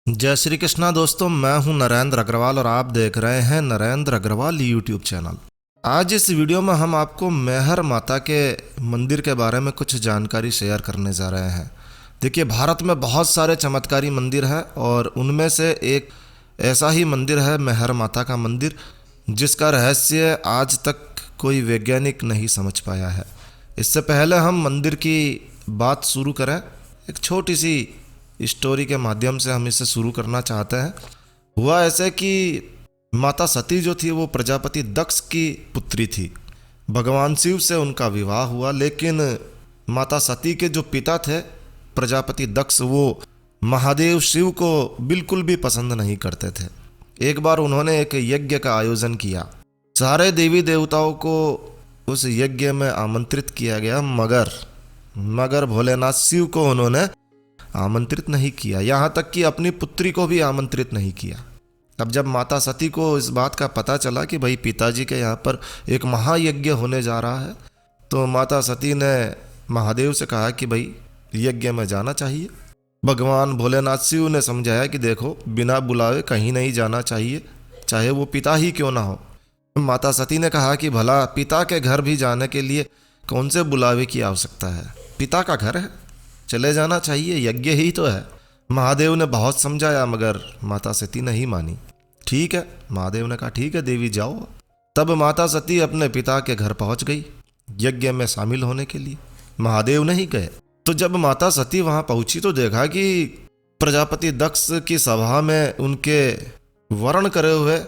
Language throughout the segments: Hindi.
जय श्री कृष्णा दोस्तों, मैं हूं नरेंद्र अग्रवाल और आप देख रहे हैं नरेंद्र अग्रवाल यूट्यूब चैनल। आज इस वीडियो में हम आपको मेहर माता के मंदिर के बारे में कुछ जानकारी शेयर करने जा रहे हैं। देखिए, भारत में बहुत सारे चमत्कारी मंदिर हैं और उनमें से एक ऐसा ही मंदिर है मेहर माता का मंदिर, जिसका रहस्य आज तक कोई वैज्ञानिक नहीं समझ पाया है। इससे पहले हम मंदिर की बात शुरू करें, एक छोटी सी स्टोरी के माध्यम से हम इसे शुरू करना चाहते हैं। हुआ ऐसे कि माता सती जो थी वो प्रजापति दक्ष की पुत्री थी। भगवान शिव से उनका विवाह हुआ, लेकिन माता सती के जो पिता थे प्रजापति दक्ष, वो महादेव शिव को बिल्कुल भी पसंद नहीं करते थे। एक बार उन्होंने एक यज्ञ का आयोजन किया, सारे देवी देवताओं को उस यज्ञ में आमंत्रित किया गया, मगर भोलेनाथ शिव को उन्होंने आमंत्रित नहीं किया, यहाँ तक कि अपनी पुत्री को भी आमंत्रित नहीं किया। तब जब माता सती को इस बात का पता चला कि भाई पिताजी के यहाँ पर एक महायज्ञ होने जा रहा है, तो माता सती ने महादेव से कहा कि भाई यज्ञ में जाना चाहिए। भगवान भोलेनाथ शिव ने समझाया कि देखो, बिना बुलावे कहीं नहीं जाना चाहिए, चाहे वो पिता ही क्यों ना हो। माता सती ने कहा कि भला पिता के घर भी जाने के लिए कौन से बुलावे की आवश्यकता है, पिता का घर है, चले जाना चाहिए, यज्ञ ही तो है। महादेव ने बहुत समझाया मगर माता सती नहीं मानी। ठीक है, महादेव ने कहा ठीक है देवी जाओ। तब माता सती अपने पिता के घर पहुंच गई यज्ञ में शामिल होने के लिए। महादेव नहीं गए। तो जब माता सती वहां पहुंची तो देखा कि प्रजापति दक्ष की सभा में उनके वर्ण करे हुए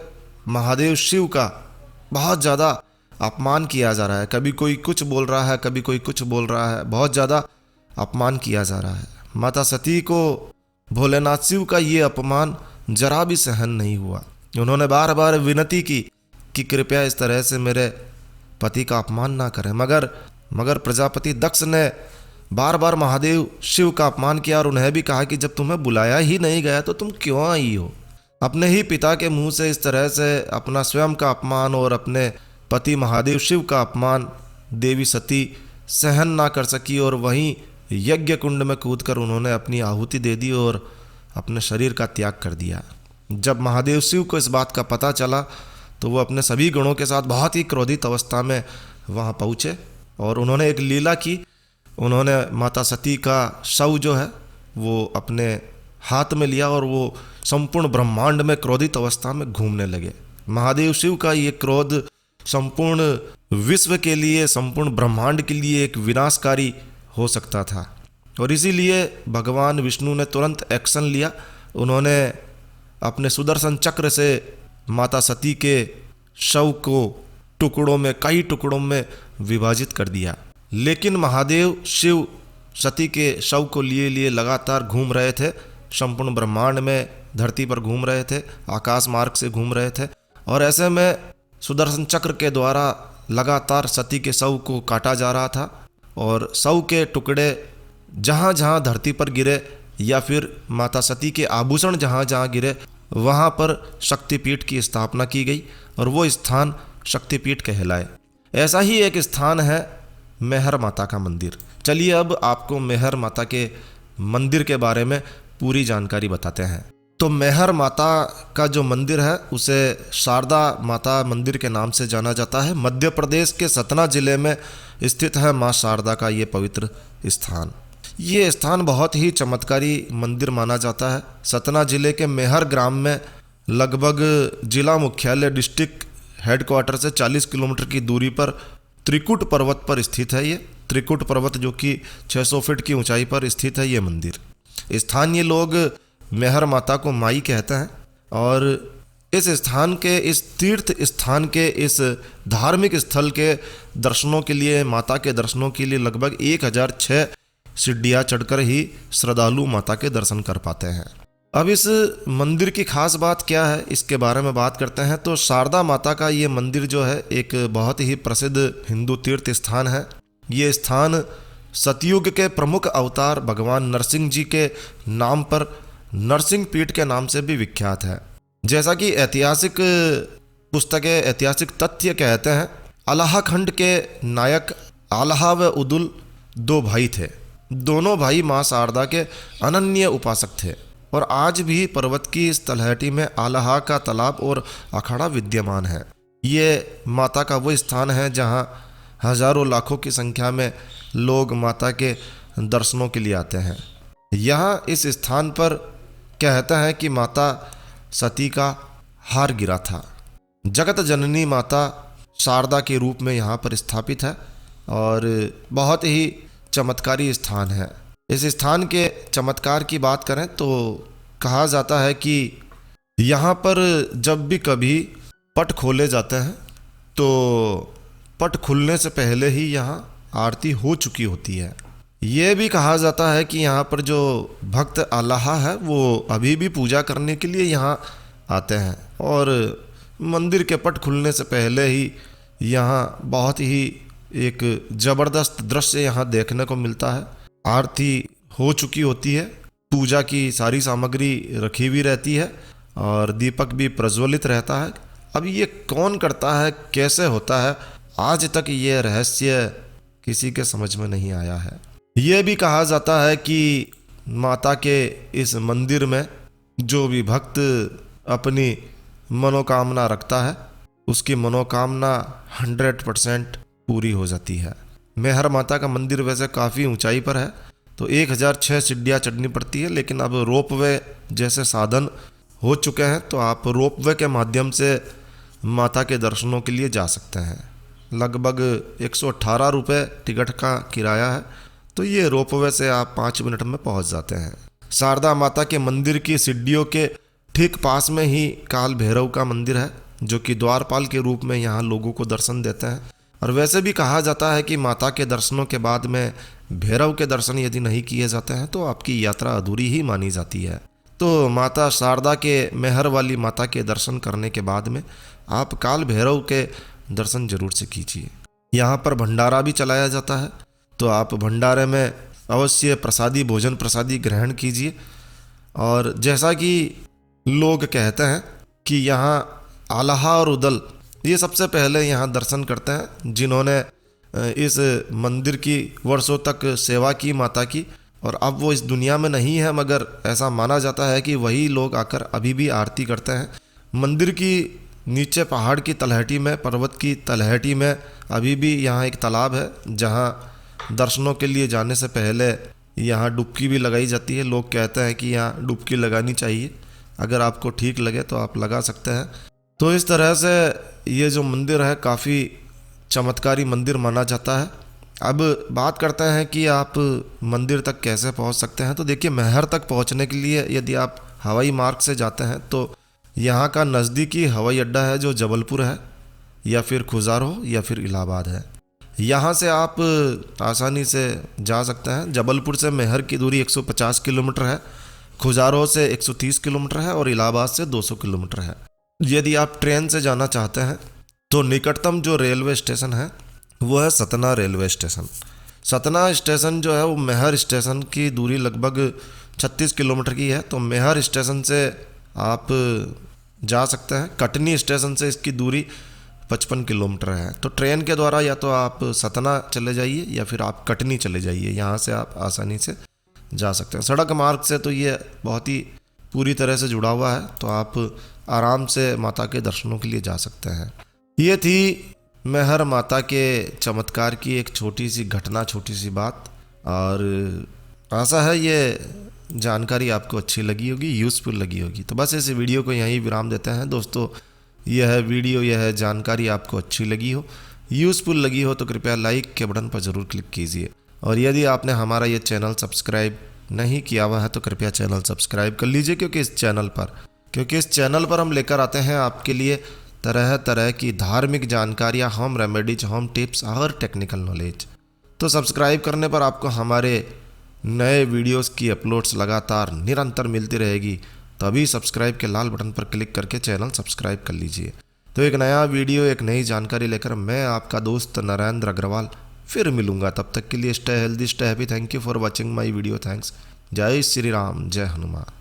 महादेव शिव का बहुत ज़्यादा अपमान किया जा रहा है। कभी कोई कुछ बोल रहा है, कभी कोई कुछ बोल रहा है, बहुत ज़्यादा अपमान किया जा रहा है। माता सती को भोलेनाथ शिव का ये अपमान जरा भी सहन नहीं हुआ। उन्होंने बार बार विनती की कि कृपया इस तरह से मेरे पति का अपमान ना करें, मगर प्रजापति दक्ष ने बार बार महादेव शिव का अपमान किया और उन्हें भी कहा कि जब तुम्हें बुलाया ही नहीं गया तो तुम क्यों आई हो। अपने ही पिता के मुंह से इस तरह से अपना स्वयं का अपमान और अपने पति महादेव शिव का अपमान देवी सती सहन ना कर सकी और वहीं यज्ञ कुंड में कूदकर उन्होंने अपनी आहुति दे दी और अपने शरीर का त्याग कर दिया। जब महादेव शिव को इस बात का पता चला तो वो अपने सभी गणों के साथ बहुत ही क्रोधित अवस्था में वहाँ पहुँचे और उन्होंने एक लीला की। उन्होंने माता सती का शव जो है वो अपने हाथ में लिया और वो संपूर्ण ब्रह्मांड में क्रोधित अवस्था में घूमने लगे। महादेव शिव का ये क्रोध संपूर्ण विश्व के लिए, संपूर्ण ब्रह्मांड के लिए एक विनाशकारी हो सकता था और इसीलिए भगवान विष्णु ने तुरंत एक्शन लिया। उन्होंने अपने सुदर्शन चक्र से माता सती के शव को कई टुकड़ों में विभाजित कर दिया। लेकिन महादेव शिव सती के शव को लिए लगातार घूम रहे थे, संपूर्ण ब्रह्मांड में धरती पर घूम रहे थे, आकाश मार्ग से घूम रहे थे और ऐसे में सुदर्शन चक्र के द्वारा लगातार सती के शव को काटा जा रहा था और शव के टुकड़े जहाँ जहाँ धरती पर गिरे या फिर माता सती के आभूषण जहाँ जहाँ गिरे वहाँ पर शक्तिपीठ की स्थापना की गई और वो स्थान शक्तिपीठ कहलाए। ऐसा ही एक स्थान है मेहर माता का मंदिर। चलिए अब आपको मेहर माता के मंदिर के बारे में पूरी जानकारी बताते हैं। तो मेहर माता का जो मंदिर है उसे शारदा माता मंदिर के नाम से जाना जाता है। मध्य प्रदेश के सतना जिले में स्थित है माँ शारदा का ये पवित्र स्थान। ये स्थान बहुत ही चमत्कारी मंदिर माना जाता है। सतना जिले के मेहर ग्राम में लगभग जिला मुख्यालय डिस्ट्रिक्ट हेडक्वार्टर से 40 किलोमीटर की दूरी पर त्रिकुट पर्वत पर स्थित है। ये त्रिकुट पर्वत जो कि 600 फीट की ऊंचाई पर स्थित है ये मंदिर। स्थानीय लोग मेहर माता को माई कहते हैं और इस स्थान के, इस तीर्थ स्थान के, इस धार्मिक स्थल के दर्शनों के लिए, माता के दर्शनों के लिए लगभग 1006 सीढ़ियाँ चढ़कर ही श्रद्धालु माता के दर्शन कर पाते हैं। अब इस मंदिर की खास बात क्या है इसके बारे में बात करते हैं। तो शारदा माता का ये मंदिर जो है एक बहुत ही प्रसिद्ध हिंदू तीर्थ स्थान है। ये स्थान सतयुग के प्रमुख अवतार भगवान नरसिंह जी के नाम पर नरसिंह पीठ के नाम से भी विख्यात है। जैसा कि ऐतिहासिक पुस्तकें, ऐतिहासिक तथ्य कहते हैं, अलाहा खंड के नायक आल्हा व उदुल 2 भाई थे। दोनों भाई माँ शारदा के अनन्य उपासक थे। और आज भी पर्वत की इस तलहटी में आलहा का तालाब और अखाड़ा विद्यमान है। ये माता का वो स्थान है जहाँ हजारों लाखों की संख्या में लोग माता के दर्शनों के लिए आते हैं। यहाँ इस स्थान पर कहता है कि माता सती का हार गिरा था। जगत जननी माता शारदा के रूप में यहाँ पर स्थापित है और बहुत ही चमत्कारी स्थान है। इस स्थान के चमत्कार की बात करें तो कहा जाता है कि यहाँ पर जब भी कभी पट खोले जाते हैं तो पट खुलने से पहले ही यहाँ आरती हो चुकी होती है। ये भी कहा जाता है कि यहाँ पर जो भक्त आल्हा है वो अभी भी पूजा करने के लिए यहाँ आते हैं और मंदिर के पट खुलने से पहले ही यहाँ बहुत ही एक ज़बरदस्त दृश्य यहाँ देखने को मिलता है। आरती हो चुकी होती है, पूजा की सारी सामग्री रखी हुई रहती है और दीपक भी प्रज्वलित रहता है। अब ये कौन करता है, कैसे होता है, आज तक ये रहस्य किसी के समझ में नहीं आया है। ये भी कहा जाता है कि माता के इस मंदिर में जो भी भक्त अपनी मनोकामना रखता है उसकी मनोकामना 100% पूरी हो जाती है। मेहर माता का मंदिर वैसे काफ़ी ऊंचाई पर है तो 1006 सीढ़ियाँ चढ़नी पड़ती है, लेकिन अब रोपवे जैसे साधन हो चुके हैं तो आप रोपवे के माध्यम से माता के दर्शनों के लिए जा सकते हैं। लगभग 118 रुपये टिकट का किराया है, तो ये रोपवे से आप 5 मिनट में पहुंच जाते हैं। शारदा माता के मंदिर की सीढ़ियों के ठीक पास में ही काल भैरव का मंदिर है जो कि द्वारपाल के रूप में यहाँ लोगों को दर्शन देते हैं। और वैसे भी कहा जाता है कि माता के दर्शनों के बाद में भैरव के दर्शन यदि नहीं किए जाते हैं तो आपकी यात्रा अधूरी ही मानी जाती है। तो माता शारदा के मेहर वाली माता के दर्शन करने के बाद में आप काल भैरव के दर्शन जरूर से कीजिए। यहाँ पर भंडारा भी चलाया जाता है तो आप भंडारे में अवश्य प्रसादी भोजन प्रसादी ग्रहण कीजिए। और जैसा कि लोग कहते हैं कि यहाँ आल्हा और उदल ये सबसे पहले यहाँ दर्शन करते हैं जिन्होंने इस मंदिर की वर्षों तक सेवा की माता की, और अब वो इस दुनिया में नहीं है, मगर ऐसा माना जाता है कि वही लोग आकर अभी भी आरती करते हैं। मंदिर की नीचे पहाड़ की तलहटी में, पर्वत की तलहटी में अभी भी यहाँ एक तालाब है जहाँ दर्शनों के लिए जाने से पहले यहाँ डुबकी भी लगाई जाती है। लोग कहते हैं कि यहाँ डुबकी लगानी चाहिए, अगर आपको ठीक लगे तो आप लगा सकते हैं। तो इस तरह से ये जो मंदिर है काफ़ी चमत्कारी मंदिर माना जाता है। अब बात करते हैं कि आप मंदिर तक कैसे पहुंच सकते हैं। तो देखिए, मेहर तक पहुंचने के लिए यदि आप हवाई मार्ग से जाते हैं तो यहाँ का नज़दीकी हवाई अड्डा है जो जबलपुर है, या फिर खुजारो या फिर इलाहाबाद है। यहाँ से आप आसानी से जा सकते हैं। जबलपुर से मेहर की दूरी 150 किलोमीटर है, खुजारो से 130 किलोमीटर है और इलाहाबाद से 200 किलोमीटर है। यदि आप ट्रेन से जाना चाहते हैं तो निकटतम जो रेलवे स्टेशन है वो है Satna railway station. Satna station जो है वो मेहर स्टेशन की दूरी लगभग 36 किलोमीटर की है, तो मेहर स्टेशन से आप जा सकते हैं। कटनी स्टेशन से इसकी दूरी 55 किलोमीटर है। तो ट्रेन के द्वारा या तो आप सतना चले जाइए या फिर आप कटनी चले जाइए, यहाँ से आप आसानी से जा सकते हैं। सड़क मार्ग से तो ये बहुत ही पूरी तरह से जुड़ा हुआ है, तो आप आराम से माता के दर्शनों के लिए जा सकते हैं। ये थी मेहर माता के चमत्कार की एक छोटी सी घटना, छोटी सी बात, और आशा है ये जानकारी आपको अच्छी लगी होगी, यूज़फुल लगी होगी। तो बस इस वीडियो को यहीं विराम देते हैं दोस्तों। यह वीडियो, यह जानकारी आपको अच्छी लगी हो, यूज़फुल लगी हो तो कृपया लाइक के बटन पर ज़रूर क्लिक कीजिए। और यदि आपने हमारा ये चैनल सब्सक्राइब नहीं किया हुआ है तो कृपया चैनल सब्सक्राइब कर लीजिए, क्योंकि इस चैनल पर हम लेकर आते हैं आपके लिए तरह तरह की धार्मिक जानकारियाँ, होम रेमेडीज, होम टिप्स और टेक्निकल नॉलेज। तो सब्सक्राइब करने पर आपको हमारे नए वीडियोस की अपलोड्स लगातार निरंतर मिलती रहेगी। तो अभी सब्सक्राइब के लाल बटन पर क्लिक करके चैनल सब्सक्राइब कर लीजिए। तो एक नया वीडियो, एक नई जानकारी लेकर मैं आपका दोस्त नरेंद्र अग्रवाल फिर मिलूंगा। तब तक के लिए stay healthy, stay happy. Thank you for watching my video. Thanks. जय श्री राम, जय हनुमान।